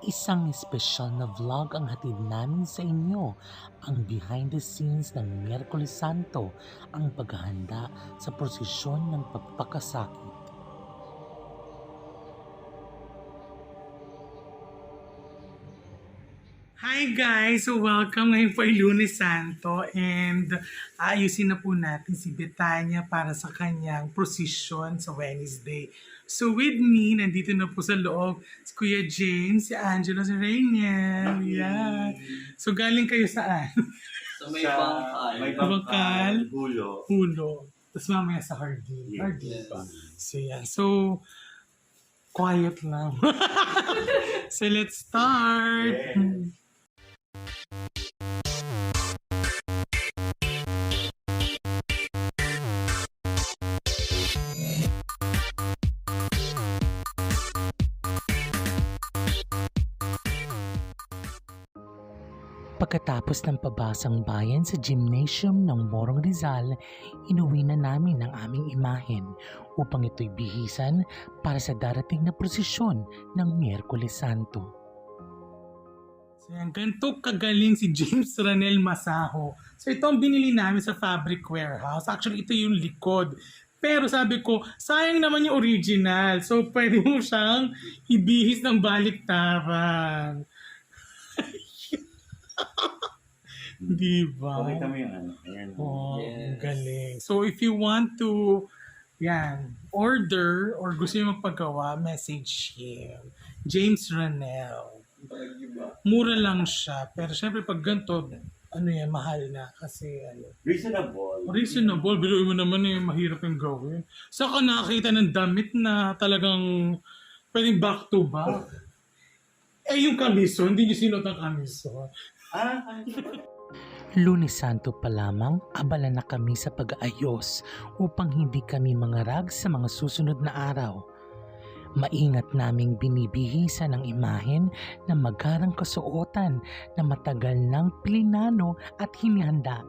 Isang espesyal na vlog ang hatid namin sa inyo, ang behind the scenes ng Miyerkules Santo, ang paghahanda sa prosesyon ng pagpakasakit. Hi guys! So welcome ngayon po ay Lunes Santo and ayusin na po natin si Betania para sa kanyang prosesyon sa Wednesday. So with me, nandito na po sa loob si Kuya James, si Angelo, si Rainiel. Yeah. So galing kayo saan? So may bangkal. May bangkal. Hulo. Hulo. Tapos mamaya sa Hardin. Yes. Hardin pa. So yeah. So quiet lang. So let's start. Yeah. Pagkatapos ng pabasang bayan sa gymnasium ng Morong Rizal, inuwi na namin ang aming imahen upang ito'y bihisan para sa darating na prosesyon ng Miyerkules Santo. So yan, ganito kagaling si James Ranel Masaho. So ito ang binili namin sa Fabric Warehouse. Actually, ito yung likod. Pero sabi ko, sayang naman yung original. So pwede mo siyang ibihis ng baliktaran. Diba? Pakita mo yung ano. Ayan. Oh, Yes. ang galing. So if you want to order or gusto nyo magpagawa, message him. James Ranel. Mura lang siya. Pero syempre pag ganito, mahal na. Kasi reasonable. Biluin mo naman mahirap yung gawin. Saka nakakita ng damit na talagang pwedeng back to back. Yung kamison, hindi nyo sinot ang kamison. Lunes Santo pa lamang, abala na kami sa pag-aayos upang hindi kami mangarag sa mga susunod na araw. Maingat naming binibihisan ang imahen na magarang kasuotan na matagal nang plinano at hinihanda.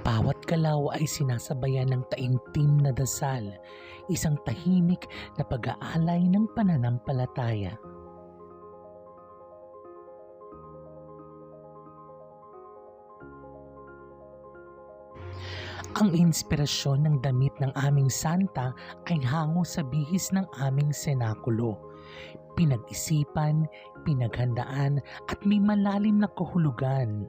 Bawat galaw ay sinasabayan ng taimtim na dasal, isang tahimik na pag-aalay ng pananampalataya. Ang inspirasyon ng damit ng aming santa ay hango sa bihis ng aming senakulo. Pinag-isipan, pinaghandaan at may malalim na kahulugan.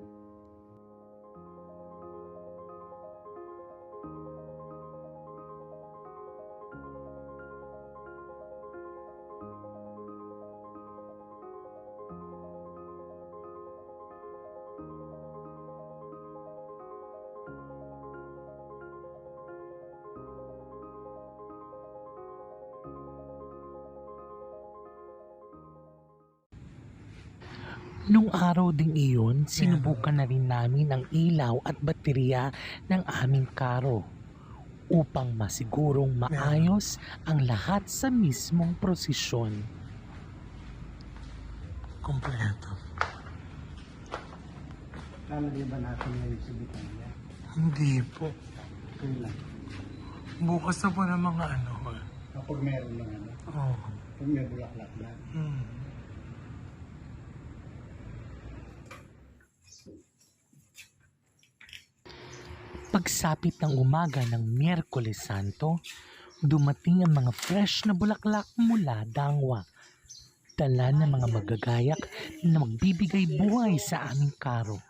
Nung araw ding iyon, sinubukan na rin namin ang ilaw at baterya ng aming karo upang masigurong maayos ang lahat sa mismong prosesyon. Kompleto. Lalagay ba natin ngayon sa Bitanya? Hindi po. Kailan? Bukas na po ng mga ano. Kapag meron lang ano? Oh. Kung may bulaklak na. Pagsapit ng umaga ng Miyerkules Santo, dumating ang mga fresh na bulaklak mula Dangwa. Dala ng mga magagayak na magbibigay buhay sa aming karo.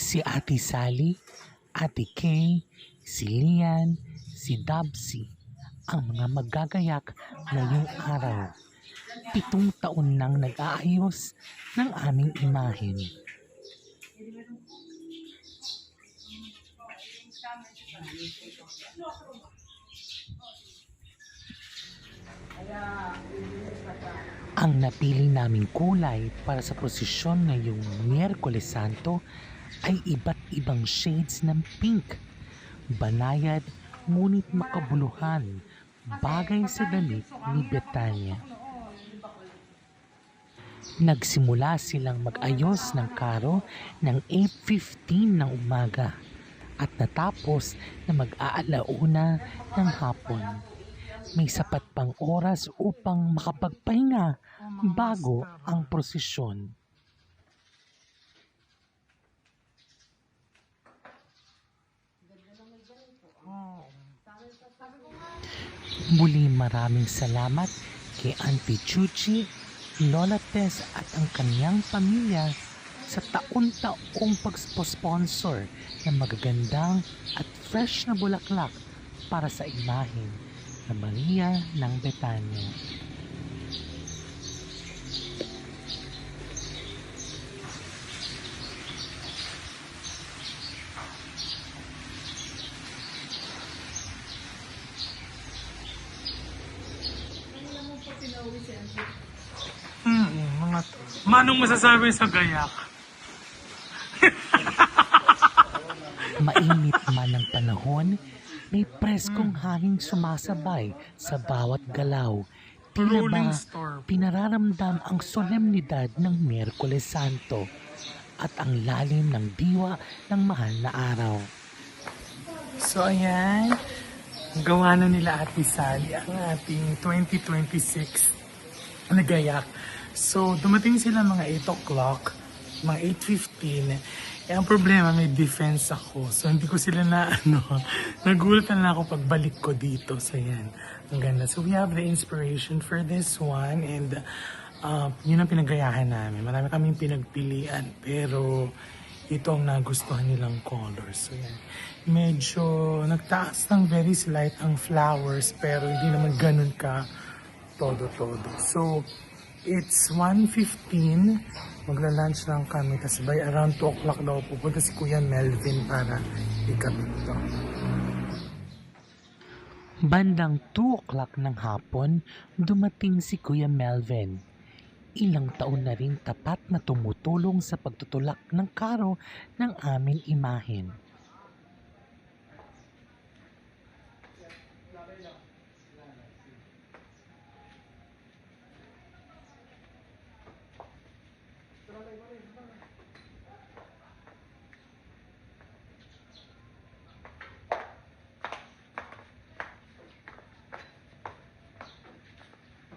Si Ate Sally, Ate Kay, si Lian, si Dabsy, ang mga magagayak ngayong araw. 7 taon nang nag-aayos ng aming imahen. Ang napili naming kulay para sa prosesyon ngayong Miyerkules Santo ay iba't ibang shades ng pink, banayad, ngunit makabuluhan, bagay sa damit ni Betania. Nagsimula silang mag-ayos ng karo ng 8:15 ng umaga at natapos na mag-aalauna ng hapon. May sapat pang oras upang makapagpahinga bago ang prosesyon. Muli maraming salamat kay Auntie Chuchi, Lola Tess at ang kanyang pamilya sa taon-taong pag-sponsor ng magagandang at fresh na bulaklak para sa imahen na Maria ng Betania. Mga to. Manong masasabi sa gayak? Mainit man ang panahon, may preskong hangin sumasabay sa bawat galaw. Tila ba Rolling storm. pinararamdam ang solemnidad ng Miyerkules Santo at ang lalim ng diwa ng mahal na araw. So ayan, gawa na nila Ate Sally ang ating 2026 na gayak. So dumating sila mga 8 o'clock, mga 8:15. Ang problema, may defense ako. So hindi ko sila nagulatan na ako pagbalik ko dito. So yan, ang ganda. So we have the inspiration for this one and yun ang pinagayahan namin. Marami kaming pinagpilian pero ito ang nagustuhan nilang colors. So yan, medyo nagtaas ng very slight ang flowers pero hindi naman ganun ka todo-todo. So it's 1:15. Magla-lunch lang kami. Tapos by around 2 o'clock daw pupunta si Kuya Melvin para ikabit to. Bandang 2 o'clock ng hapon, dumating si Kuya Melvin. Ilang taon na rin tapat na tumutulong sa pagtutulak ng karo ng aming imahen.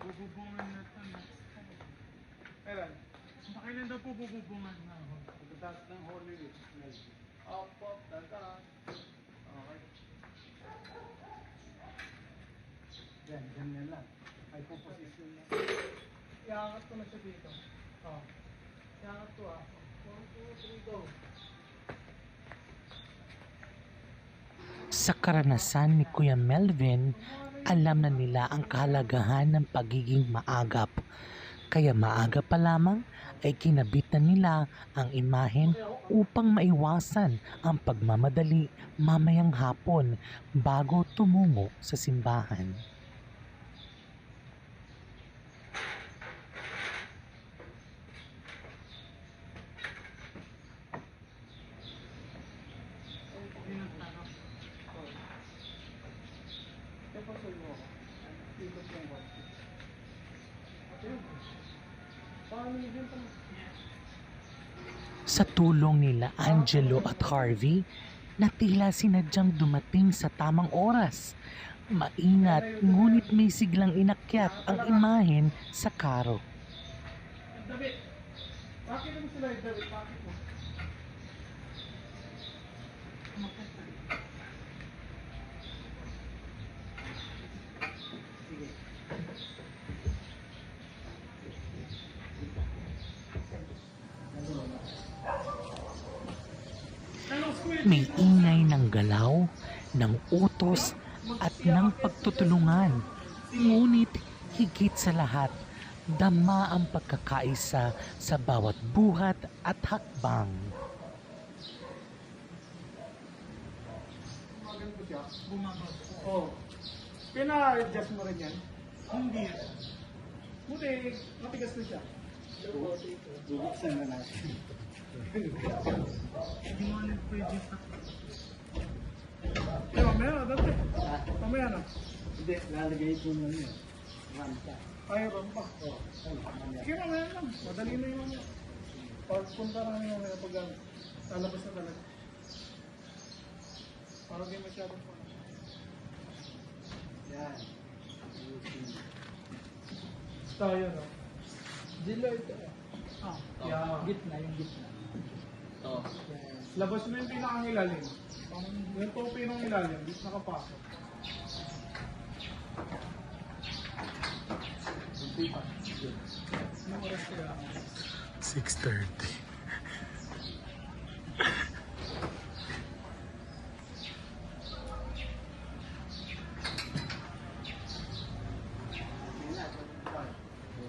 Bububungan na ito. Kailan? Kailan daw po bububungan na ako? Pagkatapos ng Holy Week. Opo, tata. Okay. Ganyan lang. Ay composition na. Iangat ko na siya dito. Oh. Iangat ko 1, 2, 3, go. Sa karanasan ni Kuya Melvin, alam na nila ang kahalagahan ng pagiging maagap. Kaya maaga pa lamang ay kinabit na nila ang imahen upang maiwasan ang pagmamadali mamayang hapon bago tumungo sa simbahan. Sa tulong nila Angelo at Harvey, na tila sinadyang dumating sa tamang oras. Maingat ngunit may siglang inakyat ang imahen sa karo. Dabi. Bakit mo sila yung Dabi? Bakit mo? May ingay ng galaw, ng utos at ng pagtutulungan. Ngunit higit sa lahat, dama ang pagkakaisa sa bawat buhat at hakbang. Oh. Pina-adjust mo rin yan? Hindi. Buti, matigas na siya. Bubuksan na natin. Hindi mo pwede sa... Meron, dati. Mamaya na. Hindi, lalagay ko na yun. Rampa. Ay, rampa. Oo. Ay, mamaya. Sige, mamaya lang. Madali na yung mamaya. Pagpunta namin mamaya pag lalabas na talaga. Para di masyadong pa. Yan. Tayo, no? Dilo ito. Ah, Oh. yeah. Gitna, yung gitna. To. Yan. Labas mo yung pinakang ilalim. Yung topi ng ilalim, di nakapasok. Kunti pa. Yun. Yung oras kaya. 6:30.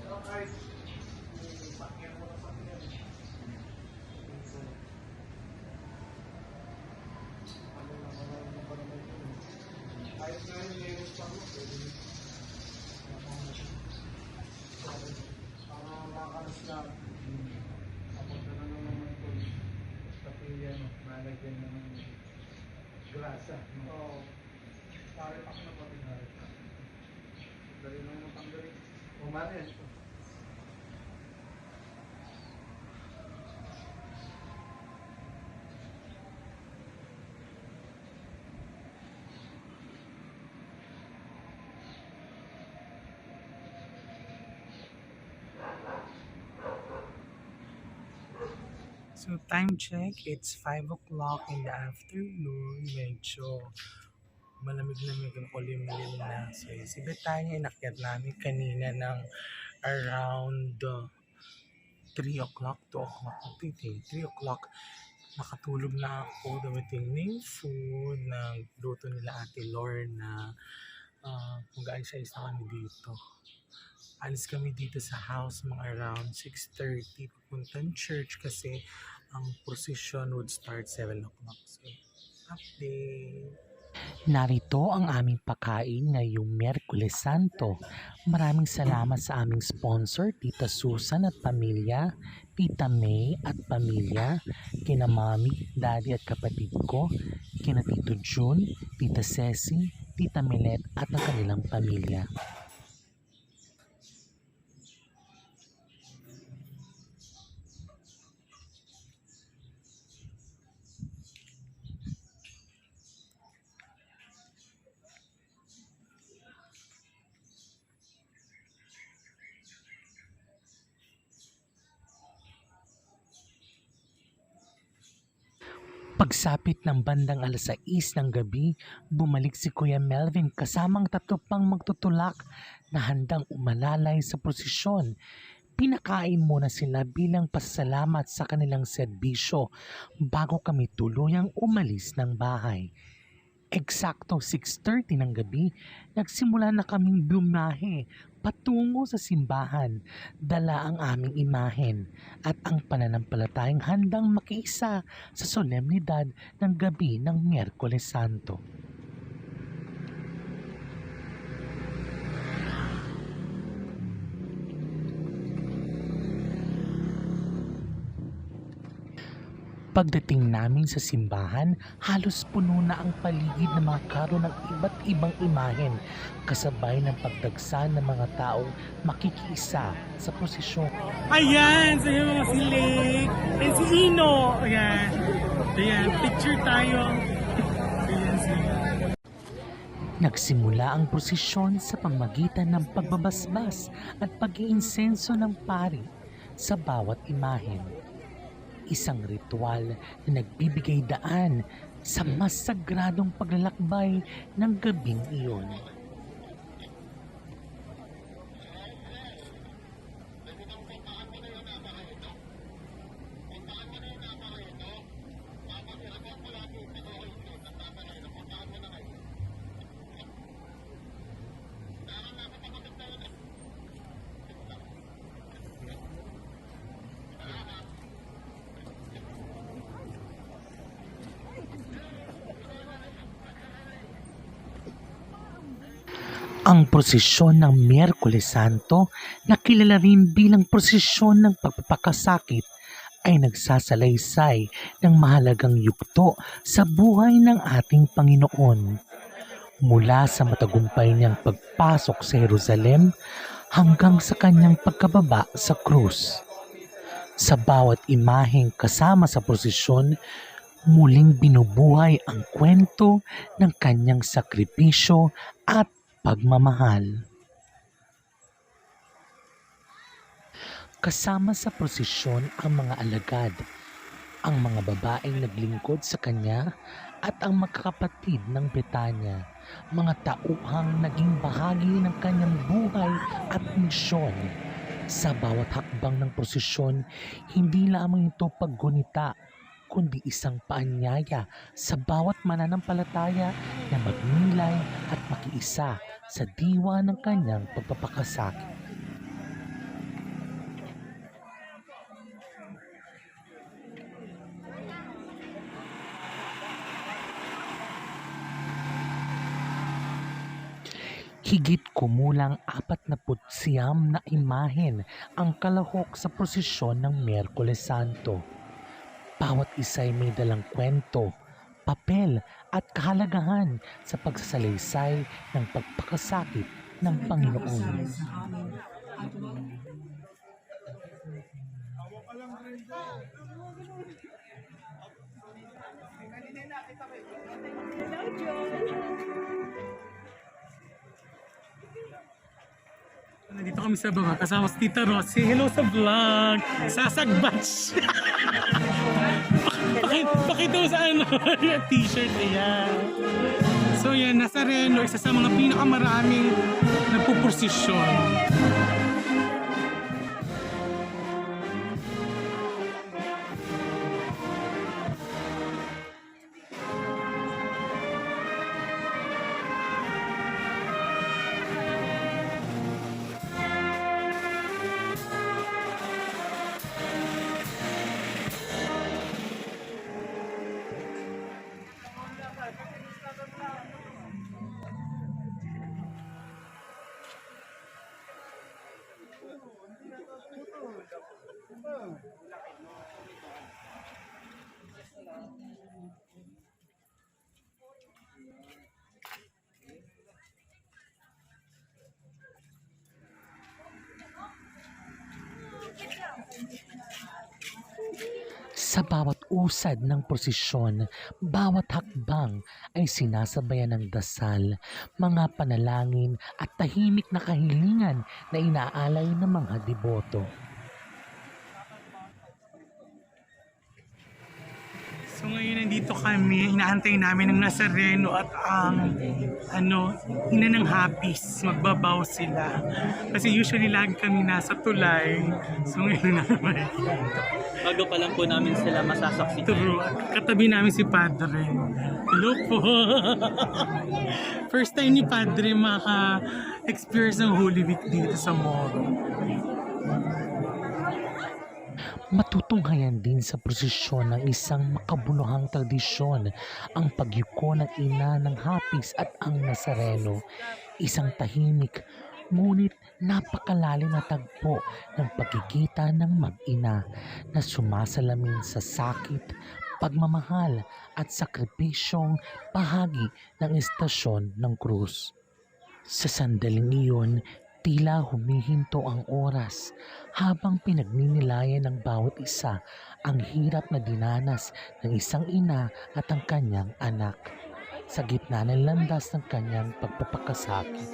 Okay. Pakyan mo na pakyan. Ano na pa naman yun. Kahit na yung layers pa mo, pwede nyo. Para makalas na. Papunta na naman ito. Pati yan, malagyan na ng grasa. Oo. Pare-pack na pati na rin. Dali lang matanggalin. Umarin. So time check, it's 5 o'clock in the afternoon. Medyo malamig-lamig ang kulimlim na. So si Betania inakyat namin kanina ng around 3 o'clock, 2 o'clock, 3 o'clock. Nakatulog na ako, dumating na yung food na luto nila Ate Lorna. Mag-aayos-ayos na kami dito. Alis kami dito sa house mga around 6:30 papuntang church kasi ang procession would start 7 o'clock. So, update. Narito ang aming pagkain ngayong Miyerkules Santo. Maraming salamat sa aming sponsor, Tita Susan at pamilya, Tita May at pamilya, kina Mami, Daddy at kapatid ko, kina Tito June, Tita Ceci, Tita Milet at ang kanilang pamilya. Pagsapit ng bandang alas 6 ng gabi, bumalik si Kuya Melvin kasamang 3 pang magtutulak na handang umalalay sa prosesyon. Pinakain muna sila bilang pasasalamat sa kanilang serbisyo bago kami tuluyang umalis ng bahay. Eksakto 6:30 ng gabi, nagsimula na kaming bumahe patungo sa simbahan, dala ang aming imahen at ang pananampalatayang handang makiisa sa solemnidad ng gabi ng Miyerkules Santo. Pagdating namin sa simbahan, halos puno na ang paligid ng mga karo ng iba't ibang imahen, kasabay ng pagdagsa ng mga taong makikiisa sa prosesyon. Ayan! So yung mga si Lake and si Ino! Ayan! Ayan, picture tayo. Ayan sila. Nagsimula ang prosesyon sa pamamagitan ng pagbabasbas at pag-iinsenso ng pari sa bawat imahen. Isang ritual na nagbibigay daan sa mas sagradong paglalakbay ng gabing iyon. Ang prosesyon ng Miyerkules Santo, na kilala rin bilang prosesyon ng pagpapakasakit, ay nagsasalaysay ng mahalagang yugto sa buhay ng ating Panginoon. Mula sa matagumpay niyang pagpasok sa Jerusalem hanggang sa kanyang pagkababa sa krus. Sa bawat imaheng kasama sa prosesyon, muling binubuhay ang kwento ng kanyang sakripisyo at pagmamahal. Kasama sa prosesyon ang mga alagad, ang mga babaeng naglingkod sa kanya at ang magkakapatid ng Betanya, mga tauhang naging bahagi ng kanyang buhay at misyon. Sa bawat hakbang ng prosesyon, hindi lamang ito paggunita, kundi isang paanyaya sa bawat mananampalataya na magnilay at makiisa sa diwa ng kanyang pagpapakasakit. Higit kumulang 49 na imahen ang kalahok sa prosesyon ng Miyerkules Santo. Bawat isa'y may dalang kwento, papel at kahalagahan sa pagsasalaysay ng pagpakasakit ng Panginoon. Nandito kami sa baba kasama si Tita Rosie. Hello sa vlog! Sasagbatch! Pakita mo sa ano, yung t-shirt na yan. So yan, Nazareno, isa sa mga pinakamaraming nagpupursisyon. Sa bawat usad ng prosesyon, bawat hakbang ay sinasabayan ng dasal, mga panalangin at tahimik na kahilingan na inaalay ng mga deboto. So ngayon nandito kami, inaantay namin ng Nazareno at ang ina ng Hapis, magbabaw sila. Kasi usually lagi kami nasa tulay. So ngayon naman. Bago pa lang po namin sila masasaksikan. True. Katabi namin si Padre. Hello po. First time ni Padre maka-experience ng Holy Week dito sa Moro. Matutunghayan din sa prosesyon ng isang makabuluhang tradisyon ang pagyuko ng ina ng Hapis at ang Nazareno, isang tahimik ngunit napakalalim na tagpo ng pagkikita ng mag-ina na sumasalamin sa sakit, pagmamahal at sakripisyong bahagi ng istasyon ng krus. Sa sandaling iyon, tila humihinto ang oras habang pinagninilayan ng bawat isa ang hirap na dinanas ng isang ina at ang kanyang anak sa gitna ng landas ng kanyang pagpapakasakit.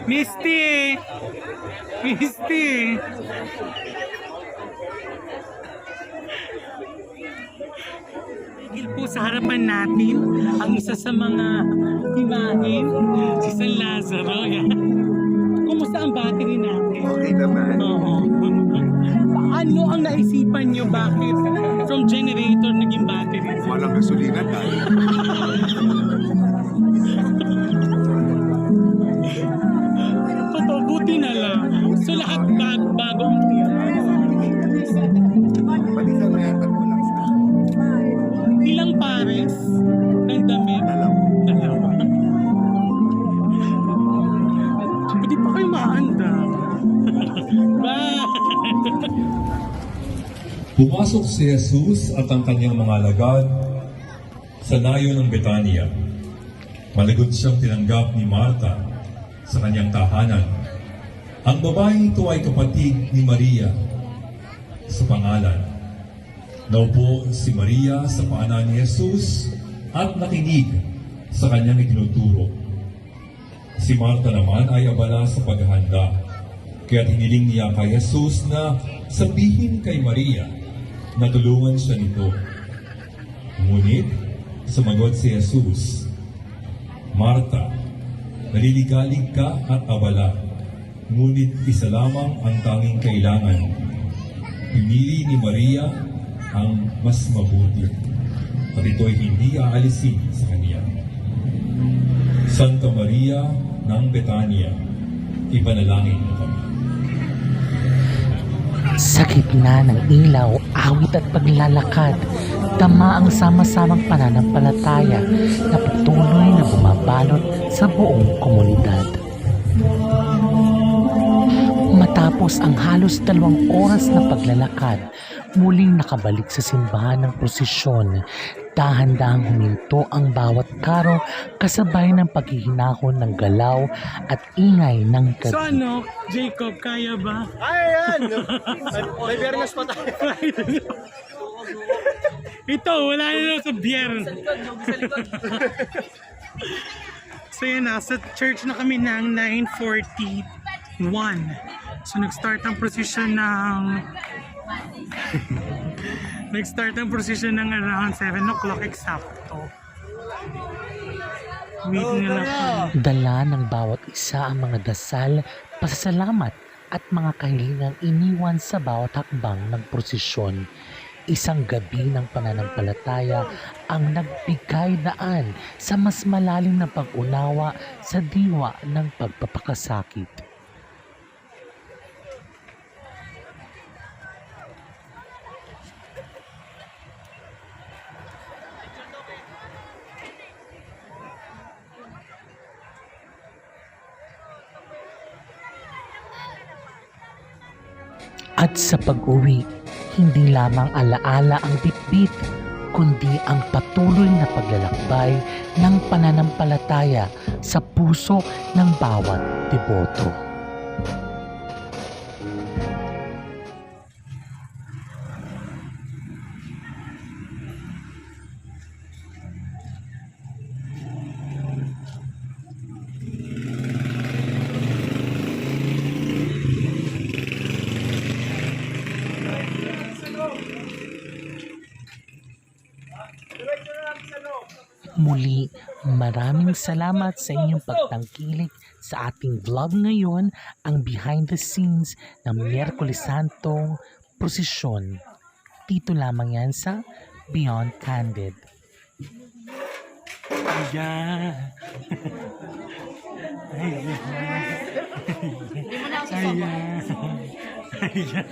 Misty! Misty! Tigil po sa harapan natin ang isa sa mga imahen, si San Lazaro. Yan. Kumusta ang battery natin? Okay naman. Oo. Ano ang naisipan nyo? Bakit from generator naging battery? Walang gasolina tayo. Totoo, buti na lang. So lahat bago ang Pati sa may tatlo lang sa ilang pares ng damit? dalawa. Dalawa. Pwede pa kayo mahanda. Bye! Pumasok si Jesus at ang kanyang mga alagad sa layo ng Betania. Malagod siyang tinanggap ni Marta sa kanyang tahanan. Ang babaeng ito ay kapatid ni Maria sa pangalan. Naupo si Maria sa paanan ni Jesus at nakinig sa kanyang itinuturo. Si Marta naman ay abala sa paghahanda, kaya hiniling niya kay Jesus na sabihin kay Maria na tulungan siya nito. Ngunit, sumagot si Jesus, Marta, naliligalig ka at abala, ngunit isa lamang ang tanging kailangan. Pinili ni Maria ang mas mabuti, at ito'y hindi aalisin sa kanya. Santa Maria ng Betania, ipanalangin mo kami. Sa gitna ng ilaw, awit at paglalakad, tama ang sama-samang pananampalataya na patuloy na bumabalot sa buong komunidad. Matapos ang halos 2 oras na paglalakad, muling nakabalik sa simbahan ng prosesyon. Dahan-dahang huminto ang bawat karo kasabay ng paghihinahon ng galaw at ingay ng So gabi. ano, Jacob, kaya ba? Ay, yan! May fairness pa tayo. Ito, wala na lang sa biyer. So yan, nasa church na kami ng 9:41. So nag-start ang prosesyon ng around 7 o'clock eksakto. Wait nila po. Dala ng bawat isa ang mga dasal, pasasalamat at mga kahilingang iniwan sa bawat hakbang ng prosesyon. Isang gabi ng pananampalataya ang nagbigay daan sa mas malalim na pag-unawa sa diwa ng pagpapakasakit. At sa pag-uwi, hindi lamang alaala ang bitbit, kundi ang patuloy na paglalakbay ng pananampalataya sa puso ng bawat deboto. Muli, maraming salamat sa inyong pagtangkilik sa ating vlog ngayon, ang behind the scenes ng Miyerkules Santong prosesyon. Dito lamang yan sa Beyond Candid. Ayan. Ayan. Ayan. Ayan.